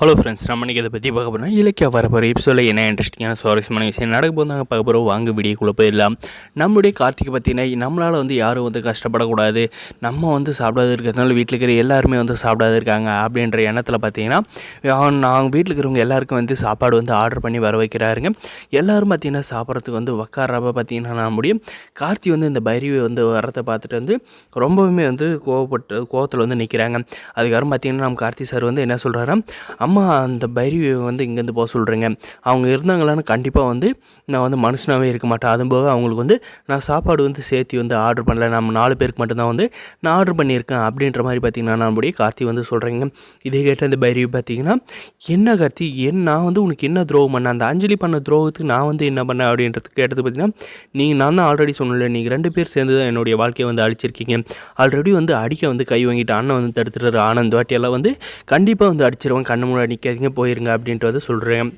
Hello friends, நம்ம இன்றைக்கி இதை பற்றி பார்க்க போகிறோம். இலக்கிய வரப்போகிற எபிசோடில் என்ன இன்ட்ரெஸ்டிங்கான சுவாரஸ்யமான விஷயம் நடக்க போது நாங்கள் பார்க்க போகிறோம். வாங்க வீடியோக்குள்ளே போயிடலாம். நம்மளுடைய கார்த்திகை பார்த்தீங்கன்னா, நம்மளால் யாரும் கஷ்டப்படக்கூடாது, நம்ம சாப்பிடாது இருக்கிறதுனால வீட்டில் இருக்கிற எல்லாருமே சாப்பிடாது இருக்காங்க அப்படின்ற எண்ணத்தில் பார்த்தீங்கன்னா, நாங்கள் வீட்டில் இருக்கிறவங்க எல்லாருக்கும் சாப்பாடு ஆர்டர் பண்ணி வர வைக்கிறாருங்க. எல்லோரும் பார்த்தீங்கன்னா சாப்பிட்றதுக்கு உட்காரப்ப பார்த்தீங்கன்னா நம்முடைய கார்த்தி இந்த பைரவி வரத்தை பார்த்துட்டு ரொம்பவுமே கோவத்தில் நிற்கிறாங்க. அதுக்கப்புறம் பார்த்தீங்கன்னா நம்ம கார்த்தி சார் என்ன சொல்கிறாரு, அம்மா அந்த பைரவி இங்கேருந்து போக சொல்கிறேங்க, அவங்க இருந்தாங்களான்னு கண்டிப்பாக நான் மனுஷனாகவே இருக்க மாட்டேன். அதுபோக அவங்களுக்கு நான் சாப்பாடு சேர்த்து ஆர்டர் பண்ணல, நம்ம 4 பேருக்கு மட்டும்தான் நான் ஆர்டர் பண்ணியிருக்கேன் அப்படின்ற மாதிரி பார்த்திங்கன்னா நம்முடைய கார்த்தி சொல்கிறேங்க. இதை கேட்ட அந்த பைரவி பார்த்திங்கன்னா, என்ன கார்த்தி, நான் உனக்கு என்ன துரோகம் பண்ணேன், அந்த அஞ்சலி பண்ண துரோகத்துக்கு நான் என்ன பண்ணேன் அப்படின்றதுக்கு கேட்டது பார்த்திங்கன்னா, நான் தான் ஆல்ரெடி சொன்னல, நீங்கள் 2 பேர் சேர்ந்து தான் என்னுடைய வாழ்க்கையை அழிச்சிருக்கீங்க. ஆல்ரெடி அடிக்க கை வாங்கிட்டு அண்ணன் தடுத்துட்டு ஆனந்த் வாட்டியெல்லாம் கண்டிப்பாக அடிச்சிருவாங்க, கண்ணு முன்னாடி நிற்காதீங்க, போயிருங்க அப்படின்ட்டு சொல்கிறேன்.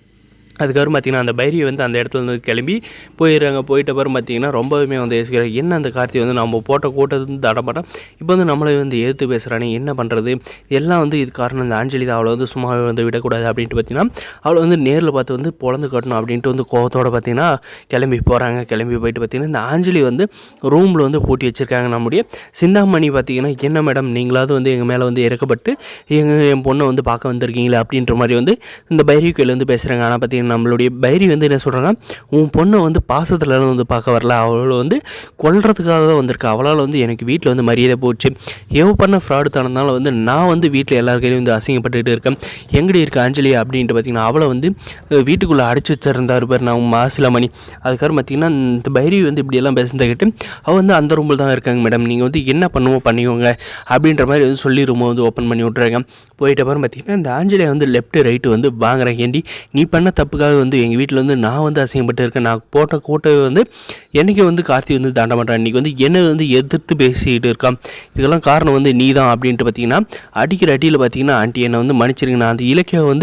அதுக்கப்புறம் பார்த்திங்கன்னா அந்த பைரவி அந்த இடத்துல கிளம்பி போயிடுறாங்க. போயிட்ட அப்புறம் பார்த்திங்கன்னா ரொம்பவுமே யோசிக்கிறாங்க, என்ன அந்த கார்த்தி நம்ம போட்ட கூட்டத்து தடப்பட்டோம், இப்போ நம்மளை எதிர்த்து பேசுகிறானே, என்ன பண்ணுறது, எல்லாம் இது காரணம் இந்த ஆஞ்சலி தான், அவளை சும்மாவே விடக்கூடாது அப்படின்ட்டு பார்த்திங்கன்னா அவளை நேரில் பார்த்து பொழந்து கட்டணும் அப்படின்ட்டு கோவத்தோடு பார்த்திங்கன்னா கிளம்பி போகிறாங்க. கிளம்பி போயிட்டு பார்த்திங்கன்னா இந்த ஆஞ்சலி ரூமில் பூட்டி வச்சுருக்காங்க. நம்முடைய சிந்தாமணி பார்த்திங்கன்னா, என்ன மேடம் நீங்களாவது எங்கள் மேலே இறக்கப்பட்டு என் பொண்ணை பார்க்க வந்திருக்கீங்களே அப்படின்ற மாதிரி இந்த பைரவி கையில் பேசுகிறாங்க. ஆனால் பார்த்திங்கன்னா நம்மளுடைய பைரவி என்ன சொல்கிறாங்க, உன் பொண்ணை பாசத்தில் பார்க்க வரல, அவளை கொல்றதுக்காக தான் வந்திருக்கா, அவளால் எனக்கு வீட்டில் மரியாதை போச்சு, எவ் பண்ண ஃப்ராடு தானதுனால நான் வீட்டில் எல்லாருக்கையும் அசிங்கப்பட்டுட்டு இருக்கேன், எங்கடி இருக்க அஞ்சலி அப்படின்ட்டு பார்த்திங்கன்னா அவளை வீட்டுக்குள்ளே அடைச்சி வச்சிருந்தார் பேர் நான் மாசிலாமணி. அதுக்கப்புறம் பார்த்திங்கன்னா இந்த பைரவி இப்படியெல்லாம் பேசுகிறத கேட்டு அவள் அந்த ரூமில் தான் இருக்காங்க. மேடம் நீங்கள் என்ன பண்ணுவோம் பண்ணிக்கோங்க அப்படின்ற மாதிரி சொல்லி ரூமை ஓப்பன் பண்ணி விட்றாங்க. போயிட்ட அப்புறம் பார்த்திங்கன்னா இந்த ஆஞ்சலியை லெஃப்ட் ரைட்டு வாங்குறேன், ஏண்டி நீ பண்ண தப்புக்காக எங்கள் வீட்டில் நான் அசிங்கப்பட்டு இருக்கேன், நான் போட்ட கூட்டை என்றைக்கு கார்த்தி தாண்ட மாட்டேன், இன்றைக்கி என்ன எதிர்த்து பேசிக்கிட்டு இருக்கான், இதுக்கெல்லாம் காரணம் நீ தான் அப்படின்ட்டு பார்த்திங்கன்னா அடிக்கிற அடியில் பார்த்திங்கன்னா, ஆண்டி என்னை மன்னிச்சிருங்க, நான் அந்த இலக்கியம்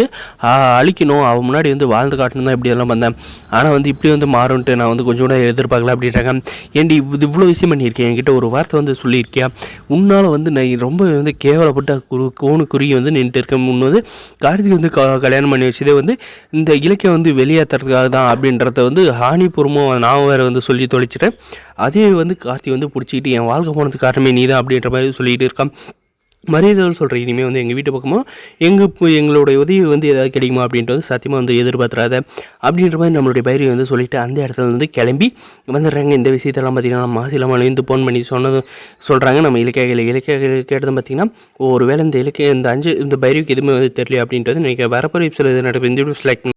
அழிக்கணும், அவன் முன்னாடி வாழ்ந்து காட்டணும் தான் இப்படியெல்லாம் வந்தேன், ஆனால் இப்படி மாறுன்ட்டு நான் கொஞ்சம் கூட எதிர்பார்க்கல அப்படின்றாங்க. ஏண்டி இவ்வளோ விஷயம் பண்ணியிருக்கேன், என்கிட்ட ஒரு வார்த்தை சொல்லியிருக்கியா, உன்னால் நான் ரொம்ப கேவலப்பட்ட கோணுக்குரிய நின்றுட்டு இருக்கேன், முன் கார்த்திக் கல்யாணம் பண்ணி வச்சதே இந்த இலக்கியம் வெளியேற்றுறதுக்காக தான் அப்படின்றத ஹானிபூர்வமாக நான் வேறு சொல்லி தொலைச்சிட்டேன். அதே கார்த்தி பிடிச்சிக்கிட்டு என் வாழ்க்கை போனதுக்கு காரணமே நீ தான் அப்படின்ற மாதிரி சொல்லிகிட்டு இருக்கான். மரியாதை சொல்கிறேன், இனிமேல் எங்கள் வீட்டு பக்கமோ எங்களோட உதவி ஏதாவது கிடைக்குமா அப்படின்றது சத்தியமாக எதிர்பார்த்துறாத அப்படின்ற மாதிரி நம்மளுடைய பைரவி சொல்லிவிட்டு அந்த இடத்துல கிளம்பி வந்துடுறாங்க. இந்த விஷயத்தெல்லாம் பார்த்திங்கன்னா நம்ம மாசிலாமல் ஃபோன் பண்ணி சொல்கிறாங்க. நம்ம இலக்கிய கேட்டதும் பார்த்திங்கன்னா ஒரு வேளை இந்த பைரவிக்கு எதுவுமே தெரியல அப்படின்றது நீங்கள் வரப்போகிற எபிசோட் நடக்கும். இந்த வீடியோ செலக்ட்